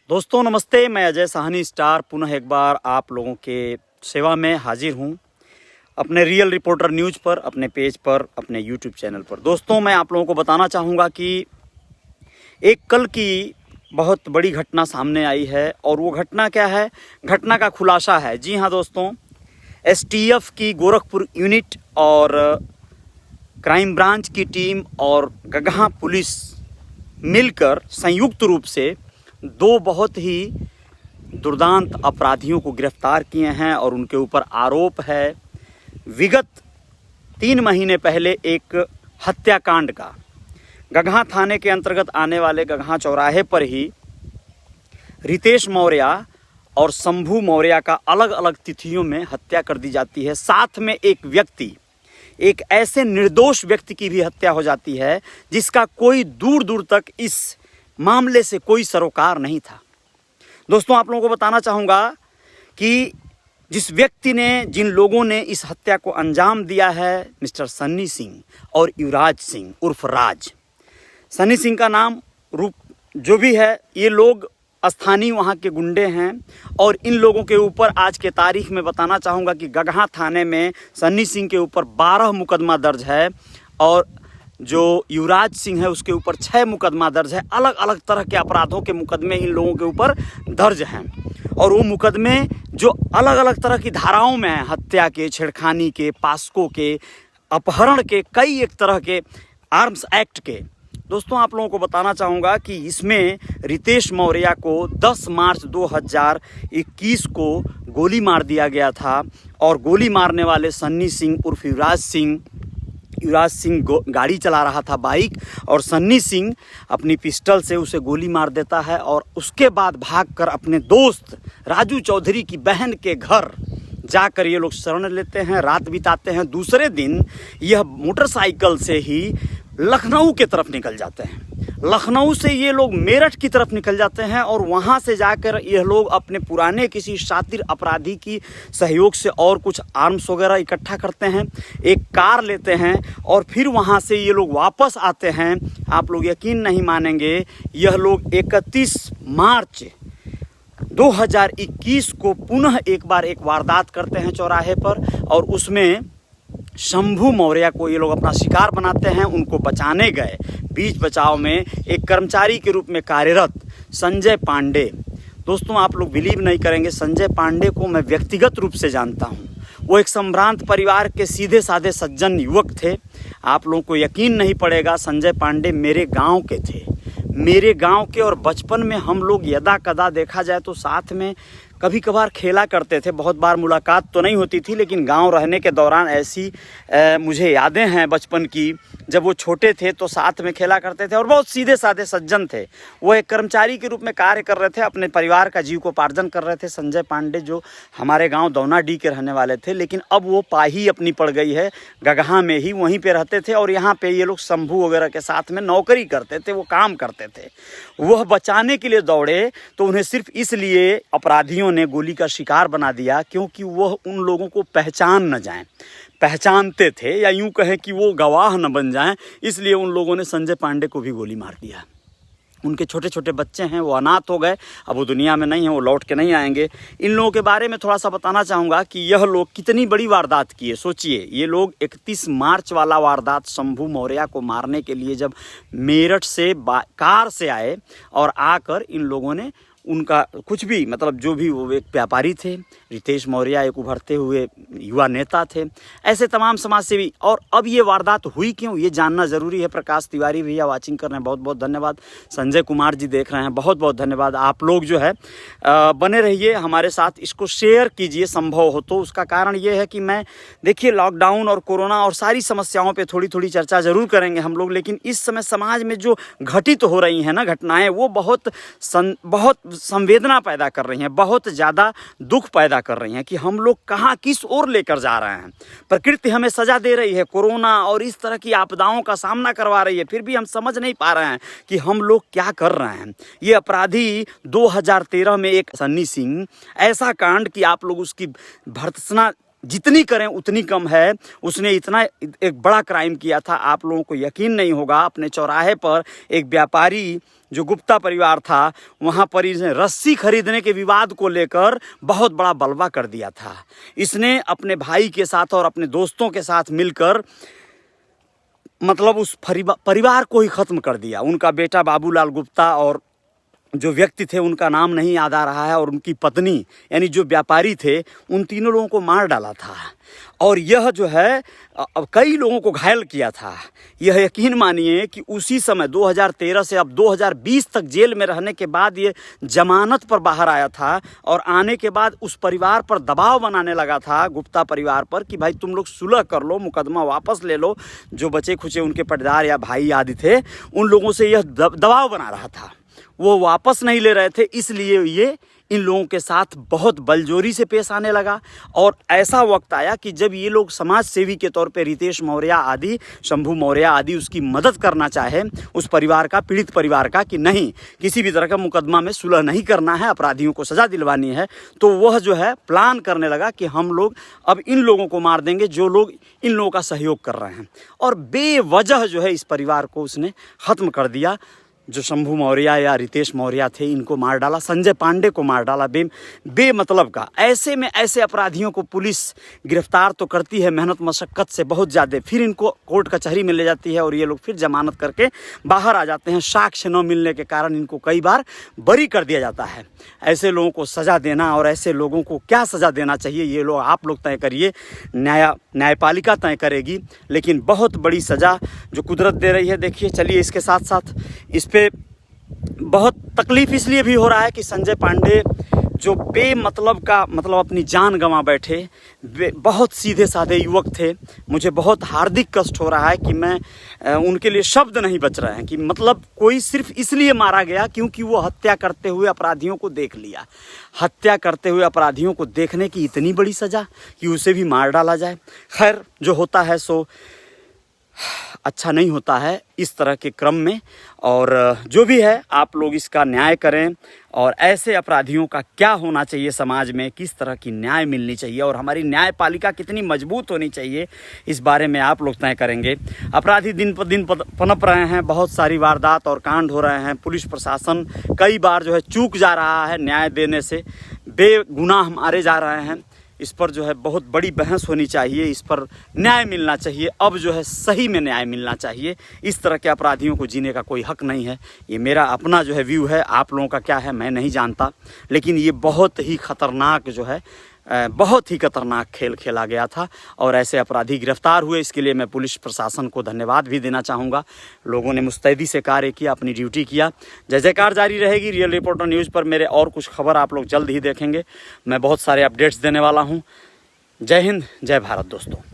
दोस्तों नमस्ते, मैं अजय साहनी स्टार पुनः एक बार आप लोगों के सेवा में हाजिर हूं अपने रियल रिपोर्टर न्यूज़ पर, अपने पेज पर, अपने यूट्यूब चैनल पर। दोस्तों मैं आप लोगों को बताना चाहूँगा कि एक कल की बहुत बड़ी घटना सामने आई है और वो घटना क्या है, घटना का खुलासा है। जी हाँ दोस्तों, एसटीएफ की गोरखपुर यूनिट और क्राइम ब्रांच की टीम और गगहा पुलिस मिलकर संयुक्त रूप से दो बहुत ही दुर्दांत अपराधियों को गिरफ्तार किए हैं और उनके ऊपर आरोप है विगत 3 महीने पहले एक हत्याकांड का। गगहा थाने के अंतर्गत आने वाले गगहा चौराहे पर ही रितेश मौर्य और शंभू मौर्य का अलग अलग तिथियों में हत्या कर दी जाती है। साथ में एक ऐसे निर्दोष व्यक्ति की भी हत्या हो जाती है जिसका कोई दूर दूर तक इस मामले से कोई सरोकार नहीं था। दोस्तों आप लोगों को बताना चाहूँगा कि जिस व्यक्ति ने, जिन लोगों ने इस हत्या को अंजाम दिया है, मिस्टर सन्नी सिंह और युवराज सिंह उर्फ राज। सन्नी सिंह का नाम रूप जो भी है, ये लोग स्थानीय वहाँ के गुंडे हैं और इन लोगों के ऊपर आज के तारीख में बताना चाहूँगा कि गगहा थाने में सन्नी सिंह के ऊपर 12 मुकदमा दर्ज है और जो युवराज सिंह है उसके ऊपर 6 मुकदमा दर्ज है। अलग अलग तरह के अपराधों के मुकदमे इन लोगों के ऊपर दर्ज हैं और वो मुकदमे जो अलग अलग तरह की धाराओं में हैं, हत्या के, छेड़खानी के, पास्को के, अपहरण के, कई एक तरह के आर्म्स एक्ट के। दोस्तों आप लोगों को बताना चाहूँगा कि इसमें रितेश मौर्य को 10 मार्च 2021 को गोली मार दिया गया था और गोली मारने वाले सन्नी सिंह उर्फ युवराज सिंह गाड़ी चला रहा था, बाइक, और सन्नी सिंह अपनी पिस्टल से उसे गोली मार देता है और उसके बाद भागकर अपने दोस्त राजू चौधरी की बहन के घर जाकर ये लोग शरण लेते हैं, रात बिताते हैं। दूसरे दिन यह मोटरसाइकिल से ही लखनऊ के तरफ निकल जाते हैं। लखनऊ से ये लोग मेरठ की तरफ निकल जाते हैं और वहाँ से जाकर यह लोग अपने पुराने किसी शातिर अपराधी की सहयोग से और कुछ आर्म्स वगैरह इकट्ठा करते हैं, एक कार लेते हैं और फिर वहाँ से ये लोग वापस आते हैं। आप लोग यकीन नहीं मानेंगे, यह लोग 31 मार्च 2021 को पुनः एक बार एक वारदात करते हैं चौराहे पर और उसमें शंभू मौर्य को ये लोग अपना शिकार बनाते हैं। उनको बचाने गए बीच बचाव में एक कर्मचारी के रूप में कार्यरत संजय पांडे। दोस्तों आप लोग बिलीव नहीं करेंगे, संजय पांडे को मैं व्यक्तिगत रूप से जानता हूँ। वो एक संभ्रांत परिवार के सीधे साधे सज्जन युवक थे। आप लोगों को यकीन नहीं पड़ेगा, संजय पांडे मेरे गाँव के थे, मेरे गांव के, और बचपन में हम लोग यदा कदा देखा जाए तो साथ में कभी कभार खेला करते थे। बहुत बार मुलाकात तो नहीं होती थी लेकिन गांव रहने के दौरान ऐसी मुझे यादें हैं बचपन की। जब वो छोटे थे तो साथ में खेला करते थे और बहुत सीधे साधे सज्जन थे। वो एक कर्मचारी के रूप में कार्य कर रहे थे, अपने परिवार का जीविकोपार्जन कर रहे थे। संजय पांडे जो हमारे गांव दौनाडीह के रहने वाले थे, लेकिन अब वो पाही अपनी पड़ गई है गगहा में ही, वहीं पे रहते थे और यहाँ पे ये लोग शंभू वगैरह के साथ में नौकरी करते थे, वो काम करते थे। वह बचाने के लिए दौड़े तो उन्हें सिर्फ इसलिए अपराधियों ने गोली का शिकार बना दिया क्योंकि वह उन लोगों को पहचान न जाएं, पहचानते थे, या यूं कहें कि वो गवाह न बन जाएं, इसलिए उन लोगों ने संजय पांडे को भी गोली मार दिया। उनके छोटे छोटे बच्चे हैं, वो अनाथ हो गए, अब वो दुनिया में नहीं है, वो लौट के नहीं आएंगे। इन लोगों के बारे में थोड़ा सा बताना चाहूँगा कि यह लोग कितनी बड़ी वारदात किए। सोचिए, ये लोग 31 मार्च वाला वारदात शंभू मौर्य को मारने के लिए जब मेरठ से कार से आए और आकर इन लोगों ने उनका कुछ भी, मतलब जो भी, वो एक व्यापारी थे, रितेश मौर्य एक उभरते हुए युवा नेता थे, ऐसे तमाम समाज सेवी। और अब ये वारदात हुई क्यों, ये जानना ज़रूरी है। प्रकाश तिवारी भैया वाचिंग कर रहे हैं, बहुत बहुत धन्यवाद। संजय कुमार जी देख रहे हैं, बहुत बहुत धन्यवाद। आप लोग जो है बने रहिए हमारे साथ, इसको शेयर कीजिए संभव हो तो। उसका कारण ये है कि मैं, देखिए, लॉकडाउन और कोरोना और सारी समस्याओं पर थोड़ी थोड़ी चर्चा ज़रूर करेंगे हम लोग, लेकिन इस समय समाज में जो घटित हो रही हैं ना घटनाएँ, वो बहुत संवेदना पैदा कर रही हैं, बहुत ज़्यादा दुख पैदा कर रही हैं कि हम लोग कहाँ किस ओर लेकर जा रहे हैं। प्रकृति हमें सजा दे रही है, कोरोना और इस तरह की आपदाओं का सामना करवा रही है, फिर भी हम समझ नहीं पा रहे हैं कि हम लोग क्या कर रहे हैं। ये अपराधी 2013 में एक सन्नी सिंह, ऐसा कांड कि आप लोग उसकी भर्त्सना जितनी करें उतनी कम है। उसने इतना एक बड़ा क्राइम किया था, आप लोगों को यकीन नहीं होगा। अपने चौराहे पर एक व्यापारी जो गुप्ता परिवार था वहाँ पर इसने रस्सी खरीदने के विवाद को लेकर बहुत बड़ा बलवा कर दिया था। इसने अपने भाई के साथ और अपने दोस्तों के साथ मिलकर मतलब उस परिवार को ही ख़त्म कर दिया। उनका बेटा बाबूलाल गुप्ता और जो व्यक्ति थे उनका नाम नहीं याद आ रहा है, और उनकी पत्नी यानी जो व्यापारी थे, उन तीनों लोगों को मार डाला था। और यह जो है कई लोगों को घायल किया था। यह यकीन मानिए कि उसी समय 2013 से अब 2020 तक जेल में रहने के बाद ये जमानत पर बाहर आया था, और आने के बाद उस परिवार पर दबाव बनाने लगा था, गुप्ता परिवार पर, कि भाई तुम लोग सुलह कर लो, मुकदमा वापस ले लो। जो बचे खुचे उनके पटदार या भाई आदि थे उन लोगों से यह दबाव बना रहा था, वो वापस नहीं ले रहे थे। इसलिए ये इन लोगों के साथ बहुत बलजोरी से पेश आने लगा। और ऐसा वक्त आया कि जब ये लोग समाज सेवी के तौर पे रितेश मौर्य आदि, शंभू मौर्य आदि उसकी मदद करना चाहे, उस परिवार का, पीड़ित परिवार का, कि नहीं किसी भी तरह का मुकदमा में सुलह नहीं करना है, अपराधियों को सज़ा दिलवानी है, तो वह जो है प्लान करने लगा कि हम लोग अब इन लोगों को मार देंगे जो लोग इन लोगों का सहयोग कर रहे हैं। और बेवजह जो है इस परिवार को उसने ख़त्म कर दिया। जो शंभू मौर्य या रितेश मौर्य थे इनको मार डाला, संजय पांडे को मार डाला बेमतलब का। ऐसे में ऐसे अपराधियों को पुलिस गिरफ्तार तो करती है मेहनत मशक्क़त से बहुत ज़्यादा, फिर इनको कोर्ट कचहरी में ले जाती है और ये लोग फिर जमानत करके बाहर आ जाते हैं। साक्ष्य न मिलने के कारण इनको कई बार बरी कर दिया जाता है। ऐसे लोगों को सज़ा देना और ऐसे लोगों को क्या सज़ा देना चाहिए ये लोग आप लोग तय करिए, न्यायपालिका तय करेगी। लेकिन बहुत बड़ी सज़ा जो कुदरत दे रही है। देखिए, चलिए इसके साथ साथ इस पे बहुत तकलीफ़ इसलिए भी हो रहा है कि संजय पांडे जो बेमतलब का मतलब अपनी जान गंवा बैठे, बहुत सीधे साधे युवक थे। मुझे बहुत हार्दिक कष्ट हो रहा है कि मैं उनके लिए शब्द नहीं बच रहे हैं कि मतलब कोई सिर्फ इसलिए मारा गया क्योंकि वो हत्या करते हुए अपराधियों को देख लिया। हत्या करते हुए अपराधियों को देखने की इतनी बड़ी सज़ा कि उसे भी मार डाला जाए। खैर, जो होता है सो अच्छा नहीं होता है इस तरह के क्रम में। और जो भी है आप लोग इसका न्याय करें, और ऐसे अपराधियों का क्या होना चाहिए समाज में, किस तरह की न्याय मिलनी चाहिए और हमारी न्यायपालिका कितनी मजबूत होनी चाहिए, इस बारे में आप लोग तय करेंगे। अपराधी दिन पर दिन पनप रहे हैं, बहुत सारी वारदात और कांड हो रहे हैं। पुलिस प्रशासन कई बार जो है चूक जा रहा है न्याय देने से, बेगुनाह मारे जा रहे हैं। इस पर जो है बहुत बड़ी बहस होनी चाहिए, इस पर न्याय मिलना चाहिए। अब जो है सही में न्याय मिलना चाहिए। इस तरह के अपराधियों को जीने का कोई हक नहीं है। ये मेरा अपना जो है व्यू है, आप लोगों का क्या है मैं नहीं जानता, लेकिन ये बहुत ही ख़तरनाक जो है, बहुत ही खतरनाक खेल खेला गया था और ऐसे अपराधी गिरफ्तार हुए। इसके लिए मैं पुलिस प्रशासन को धन्यवाद भी देना चाहूँगा। लोगों ने मुस्तैदी से कार्य किया, अपनी ड्यूटी किया। जय जयकार जारी रहेगी। रियल रिपोर्टर न्यूज़ पर मेरे और कुछ खबर आप लोग जल्द ही देखेंगे। मैं बहुत सारे अपडेट्स देने वाला हूँ। जय हिंद, जय भारत दोस्तों।